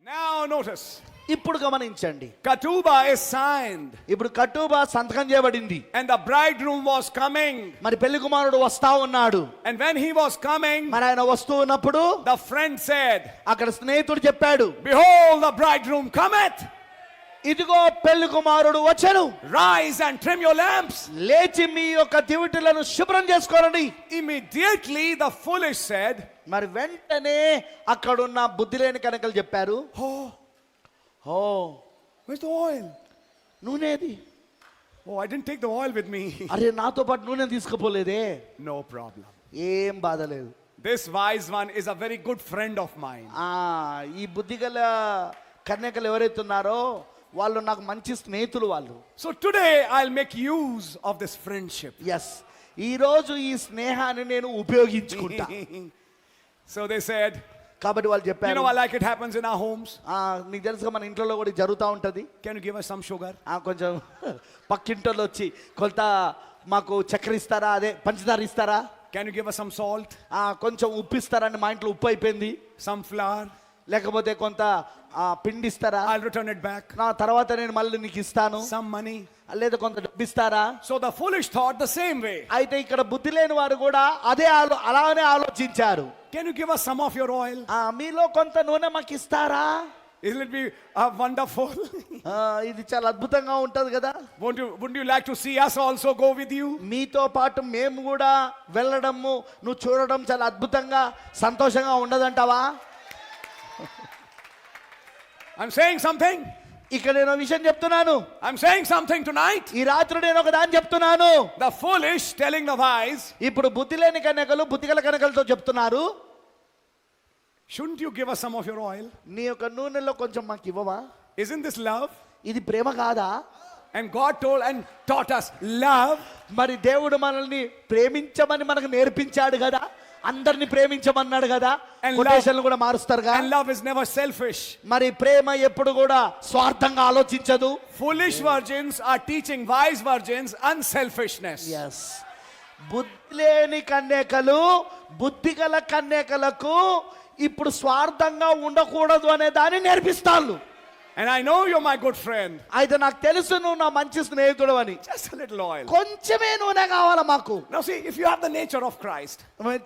Now notice. ఇప్పుడు గమనించండి, Ketubah is signed. ఇప్పుడు కట్టుబా సంతకం చేయబడింది. And the bridegroom was coming. మరి పెళ్లి కుమారుడు వస్తా ఉన్నాడు. And when he was coming, మరి ఆయన వస్తూ ఉన్నప్పుడు the friend said, అక్కడ స్నేహితుడు చెప్పాడు, behold, the bridegroom cometh. ఇదిగో పెళ్లి కుమారుడు వచ్చెను, Rise and trim your lamps. లేచి మీ యొక్క దివిటీలను శుభ్రం చేసుకోరండి. Immediately the foolish said, మరి వెంటనే అక్కడున్న బుద్ధి లేని కనకలు చెప్పారు, ఓ where's the oil? నూనెది. Oh, I didn't take the oil with me. అరే నాతో పాటు నూనె తీసుకుపోలేదే. No problem. ఏం బాధ లేదు. This wise one is a very good friend of mine. ఈ బుద్ధిగల కన్యకలు ఎవరైతే ఉన్నారో వాళ్ళు నాకు మంచి స్నేహితులు వాళ్ళు. So today I'll make use of this friendship. Yes, ఈ రోజు ఈ స్నేహాన్ని నేను ఉపయోగించుకుంటా. So they said, కాబట్టి వాళ్ళు you చెప్పారు, know, like it happens in our homes. నీకు తెలుసుగా మన ఇంట్లో కూడా జరుగుతూ ఉంటది. Can you give us some sugar? కొంచెం పక్కింటోళ్ళు వచ్చి కొంత మాకు చక్కెర ఇస్తారా, అదే పంచదార ఇస్తారా, Can you give us some salt? కొంచెం ఉప్పు ఇస్తారా అని, మా ఇంట్లో ఉప్పు అయిపోయింది, Some flour? లేకపోతే కొంత పిండి ఇస్తారా, I'll return it back. నా తర్వాత నేను మళ్ళీ నీకు ఇస్తాను, Some money? లేదా కొంత డబ్బు ఇస్తారా. So the foolish thought the same way. అయితే ఇక్కడ బుద్ధి లేని వారు కూడా అలానే ఆలోచించారు. Can you give us some of your oil? మీలో కొంత నూనె మాకు ఇస్తారా. Isn't it be wonderful? ఇది చాలా అద్భుతంగా ఉంటది కదా. Wouldn't you like to see us also go with you? మీతో పాటు మేము కూడా వెళ్ళడము నువ్వు చూడడం చాలా అద్భుతంగా సంతోషంగా ఉండదంటావా. I'm saying something. ఇక్కడ నేను విషయం చెప్తున్నాను. I'm saying something tonight. ఈ రాత్రి నేను ఒక దాన్ని చెప్తున్నాను. The foolish telling the wise, ఇప్పుడు బుద్ధి లేని కన్యకలు బుద్ధిగల కన్యకలతో చెప్తున్నారు, shouldn't you give us some of your oil? నీ యొక్క నూనెలో కొంచెం మాకు ఇవ్వవా. Isn't this love? ఇది ప్రేమ కాదా. And God told and taught us love. మరి దేవుడు మనల్ని ప్రేమించమని మనకు నేర్పించాడు కదా, అందరిని ప్రేమించమన్నాడు కదా. కొటేషన్లు కూడా మారుస్తారుగా. And love is never selfish. మరి ప్రేమ ఎప్పుడు కూడా స్వార్థంగా ఆలోచించదు. Foolish virgins are teaching wise virgins unselfishness. Yes. బుద్ధి లేని కన్యకలు బుద్ధిగల కన్యకలకు ఇప్పుడు స్వార్థంగా ఉండకూడదు అనే దాన్ని నేర్పిస్తాను. And I know you're my good friend. అయితే నాకు తెలుసు నువ్వు నా మంచి స్నేహితుడు అని. Just a little oil. కొంచెమే నూనె కావాలా మాకు. Now see, if you have the nature of Christ,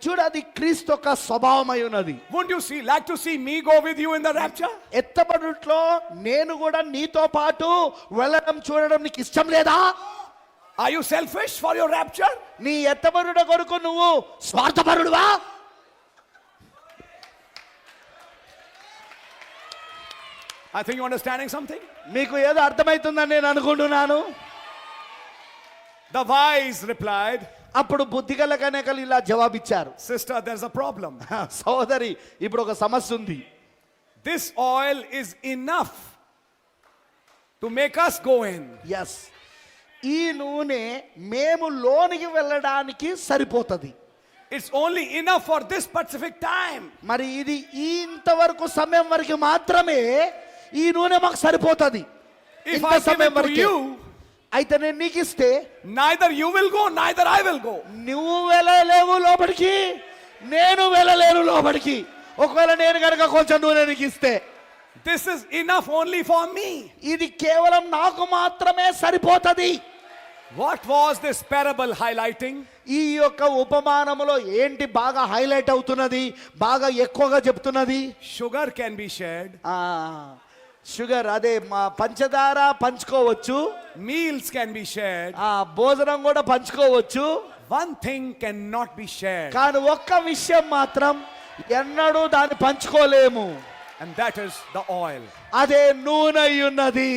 చూడు అది క్రీస్తు యొక్క స్వభావమై ఉన్నది. wouldn't you like to see me go with you in the rapture? ఎత్తబడుట్లో నేను కూడా నీతో పాటు వెళ్ళడం చూడడం నీకు ఇష్టం లేదా. Are you selfish for your rapture? నీ ఎత్తబడుట కొరకు నువ్వు స్వార్థపరుడువా. I think you're understanding something. మీకు ఏదో అర్థమవుతుందని నేను అనుకుంటున్నాను. The wise replied, అప్పుడు బుద్ధిగల కన్యకలు ఇలా జవాబిచ్చారు, sister, there's a problem. సోదరి, ఇప్పుడు ఒక సమస్య ఉంది. This oil is enough to make us go in. Yes, ఈ నూనె మేము లోనికి వెళ్ళడానికి సరిపోతుంది. It's only enough for this specific time. మరి ఇది ఇంతవరకు సమయం వరకు మాత్రమే ఈ నూనె మాకు సరిపోతుంది. If I give it to you, అయితే నేను నీకు ఇస్తే neither you will go, neither I will go. నువ్వు వెళ్ళలేవు లోపలికి, నేను వెళ్ళలేను లోపలికి. ఒకవేళ నేను కనుక కొంచెం నూనె నీకు ఇస్తే This is enough only for me. ఇది కేవలం నాకు మాత్రమే సరిపోతుంది. What was this parable highlighting? ఈ యొక్క ఉపమానములో ఏంటి బాగా హైలైట్ అవుతున్నది, బాగా ఎక్కువగా చెప్తున్నది. Sugar can be shared. Sugar, అదే మా పంచదార పంచుకోవచ్చు. Meals can be shared. భోజనం కూడా పంచుకోవచ్చు. One thing cannot be shared. కానీ ఒక్క విషయం మాత్రం ఎన్నడూ దాన్ని పంచుకోలేము. And that is the oil. అదే నూనె ఉన్నది.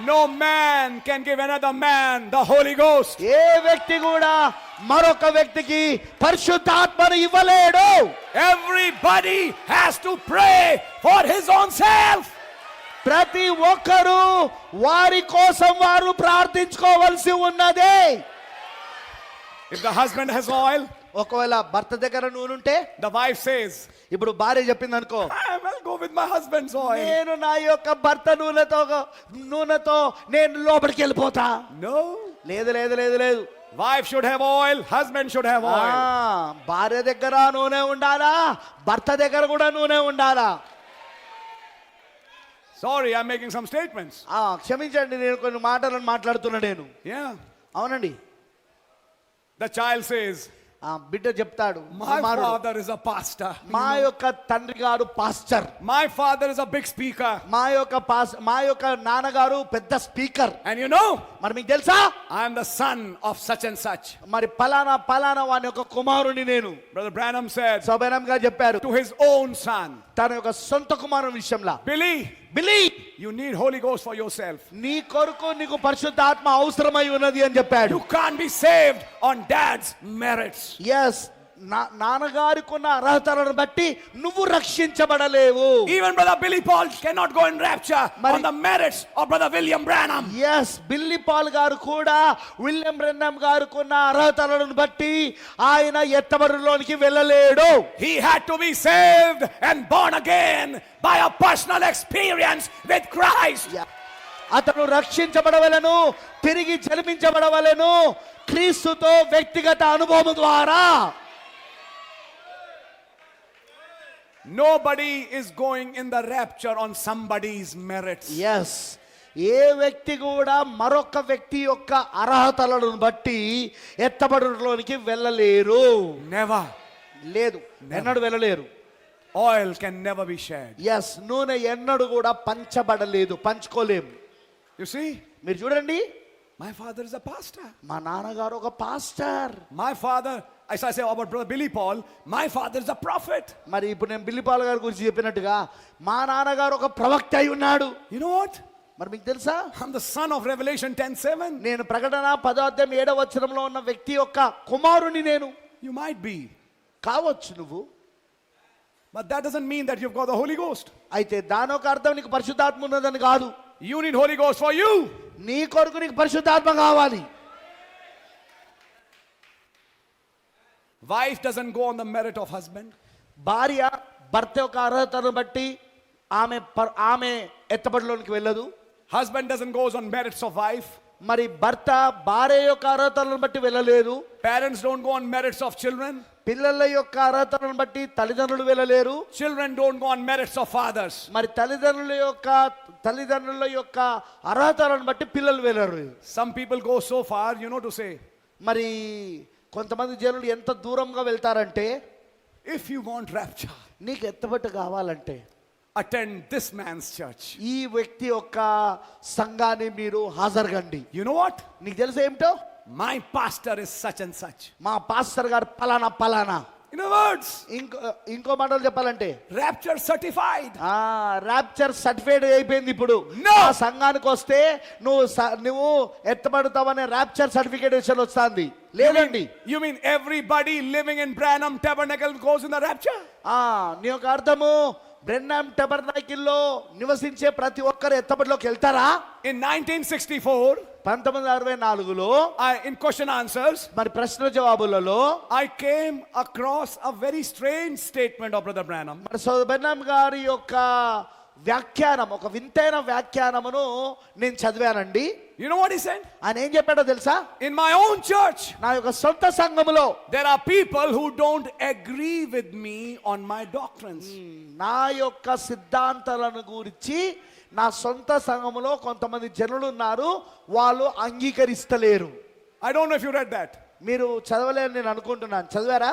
No man can give another man the Holy Ghost. ఏ వ్యక్తి కూడా మరొక వ్యక్తికి పరిశుద్ధాత్మను ఇవ్వలేడు. Everybody has to pray for his own self. ప్రతి ఒక్కరూ వారి కోసం వారు ప్రార్థించుకోవాల్సి ఉన్నదే. If the husband has oil, ఒకవేళ భర్త దగ్గర నూనె ఉంటే the wife says, ఇప్పుడు భార్య చెప్పింది అనుకో, I will go with my husband's oil. నేను నా యొక్క భర్త నూనెతో నేను లోపలికి వెళ్ళిపోతా. No. లేదు లేదు లేదు లేదు. Wife should have oil, husband should have oil. భార్య దగ్గర నూనె ఉండాలా, భర్త దగ్గర కూడా నూనె ఉండాలా. Sorry, I'm making some statements. క్షమించండి, నేను కొన్ని మాటలను మాట్లాడుతున్నా నేను. Yeah. అవునండి. The child says, బిడ్డ చెప్తాడు, my father is a pastor. మా యొక్క తండ్రి గారు pastor, My father is a big speaker. మా యొక్క నాన్నగారు పెద్ద స్పీకర్. And you know, మరి మీకు తెలుసా, I am the son of such and such. మరి పలానా వాని యొక్క కుమారుని నేను. Brother Branham said సోబెనం గారు చెప్పారు to his own son, తన యొక్క సొంత కుమారుని విషయంలో, Billy, you need Holy Ghost for yourself. నీ కొరకు నీకు పరిశుద్ధాత్మ అవసరమై ఉన్నది అని చెప్పాడు. You can't be saved on dad's merits. yes, నాన్నగారికి ఉన్న అర్హతలను బట్టి నువ్వు రక్షించబడలేవు. Even Brother Billy Paul cannot go in rapture on the merits of Brother William Branham. yes, Billy Paul గారు కూడా విలియం బ్రెన్హమ్ గారికి ఉన్న అర్హతలను బట్టి ఆయన ఎత్తబడులోనికి వెళ్ళలేడు. He had to be saved and born again by a personal experience with Christ. అతను రక్షించబడవలెను, తిరిగి జన్మించబడవలెను క్రీస్తుతో వ్యక్తిగత అనుభవం ద్వారా. Nobody is going in the rapture on somebody's merits. yes, ఏ వ్యక్తి కూడా మరొక వ్యక్తి యొక్క అర్హతలను బట్టి ఎత్తబడులోనికి వెళ్ళలేరు. Never. లేదు, ఎన్నడూ వెళ్ళలేరు. Oil can never be shared. yes, నూనె ఎన్నడూ కూడా పంచబడలేదు, పంచుకోలేము. You see, మీరు చూడండి, my father is a pastor. మా నాన్నగారు ఒక pastor. My father, as I say about Brother Billy Paul, my father is a prophet. మరి ఇప్పుడు నేను బిల్లీ పాల్ గారి గురించి చెప్పినట్టుగా మా నాన్నగారు ఒక ప్రవక్త అయి ఉన్నాడు. You know what? మరి మీకు తెలుసా, I'm the son of Revelation 10:7. నేను ప్రకటన 10:7 ఉన్న వ్యక్తి యొక్క కుమారుని నేను. You might be, కావచ్చు నువ్వు, but that doesn't mean that you've got the Holy Ghost. అయితే దాని ఒక అర్థం నీకు పరిశుద్ధాత్మ ఉన్నదని కాదు. You need Holy Ghost for you. నీ కొరకు నీకు పరిశుద్ధాత్మ కావాలి. Wife doesn't go on the merit of husband. భార్య భర్త యొక్క అర్హతను బట్టి ఆమె ఎత్తబడిలోనికి వెళ్ళదు. Husband doesn't go on merits of wife. మరి భర్త భార్య యొక్క అర్హతలను బట్టి వెళ్ళలేదు. Parents don't go on merits of children. పిల్లల యొక్క అర్హతలను బట్టి తల్లిదండ్రులు వెళ్ళలేరు. Children don't go on merits of fathers. మరి తల్లిదండ్రుల యొక్క అర్హతలను బట్టి పిల్లలు వెళ్ళరు. Some people go so far, to say, మరి కొంతమంది జనులు ఎంత దూరంగా వెళ్తారంటే, if you want rapture, నీకు ఎత్తబట్టు కావాలంటే attend this man's church. ఈ వ్యక్తి యొక్క సంఘాన్ని మీరు హాజరుగండి. You know what? నీకు తెలుసు ఏమిటో, My pastor is such and such. మా పాస్టర్ గారు పలానా. In other words, ఇంకో మాటలు చెప్పాలంటే rapture certified. రాప్చర్ సర్టిఫైడ్ అయిపోయింది. ఇప్పుడు No. ఆ సంఘానికి వస్తే నువ్వు ఎత్తబడతావనే రాప్చర్ సర్టిఫికేషన్ వస్తుంది. లేదండి. You mean everybody living in Branham Tabernacle goes in the rapture? నీ యొక్క అర్థము బ్రెన్హామ్ టెబర్నాకిల్లో నివసించే ప్రతి ఒక్కరు ఎత్తబడిలోకి వెళ్తారా? In 1964, 1964లో in question answers, మరి ప్రశ్న జవాబులలో I came across a very strange statement of Brother Branham. మరి సోదర బ్రెన్హామ్ గారి యొక్క వ్యాఖ్యానం, ఒక వింతైన వ్యాఖ్యానమును నేను చదివానండి. You know what he said? ఆయన ఏం చెప్పాడో తెలుసా? In my own church, నా యొక్క సొంత సంఘములో there are people who don't agree with me on my doctrines. నా యొక్క సిద్ధాంతాలను గురించి నా సొంత సంఘములో కొంతమంది జనులు ఉన్నారు, వాళ్ళు అంగీకరిస్తలేరు. I don't know if you read that. మీరు చదవలేని నేను అనుకుంటున్నాను. చదివారా?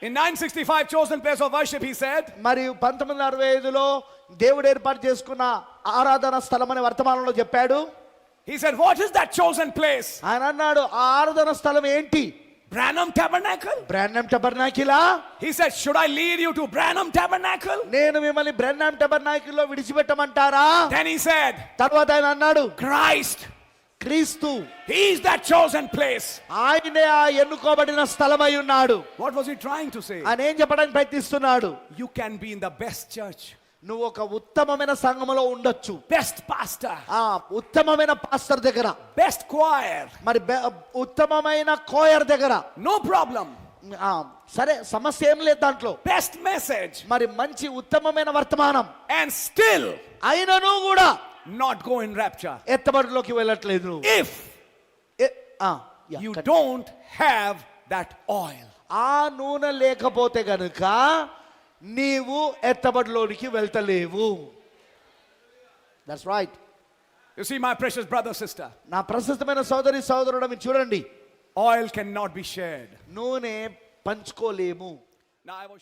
In 965 chosen place of worship, he said, మరి 1965లో దేవుడు ఏర్పాటు చేసుకున్న ఆరాధన స్థలం అనే వర్తమానంలో చెప్పాడు. he said, what is that chosen place? ఆయన అన్నాడు, ఆ ఆరాధన స్థలం ఏంటి? Branham Tabernacle. బ్రెన్హామ్ టెబర్నాకిలా? He said, should I lead you to Branham Tabernacle? నేను మిమ్మల్ని బ్రెన్హామ్ టెబర్నాకిల్లో విడిచిపెట్టమంటారా? Then he said, తర్వాత ఆయన అన్నాడు, Christ, క్రీస్తు, he is that chosen place. ఆయనే ఆ ఎన్నుకోబడిన స్థలమై ఉన్నాడు. What was he trying to say? ఆయన ఏం చెప్పడానికి ప్రయత్నిస్తున్నాడు? You can be in the best church, నువ్వు ఒక ఉత్తమమైన సంఘములో ఉండొచ్చు, best pastor, ఉత్తమమైన పాస్టర్ దగ్గర, best choir, మరి ఉత్తమమైన కోయర్ దగ్గర, no problem, సరే సమస్య ఏం లేదు దాంట్లో, best message, మరి మంచి ఉత్తమమైన వర్తమానం, and still అయినను కూడా not go in rapture ఎత్తబడిలోకి వెళ్ళట్లేదు. if you don't have that oil. ఆ నూనె లేకపోతే గనుక నీవు ఎత్తబడిలోనికి వెళ్తలేవు. That's right. You see, my precious brother, sister, నా ప్రశస్తమైన సోదరి సోదరుడు, మీరు చూడండి, oil cannot be shared. నూనె పంచుకోలేము. Now I was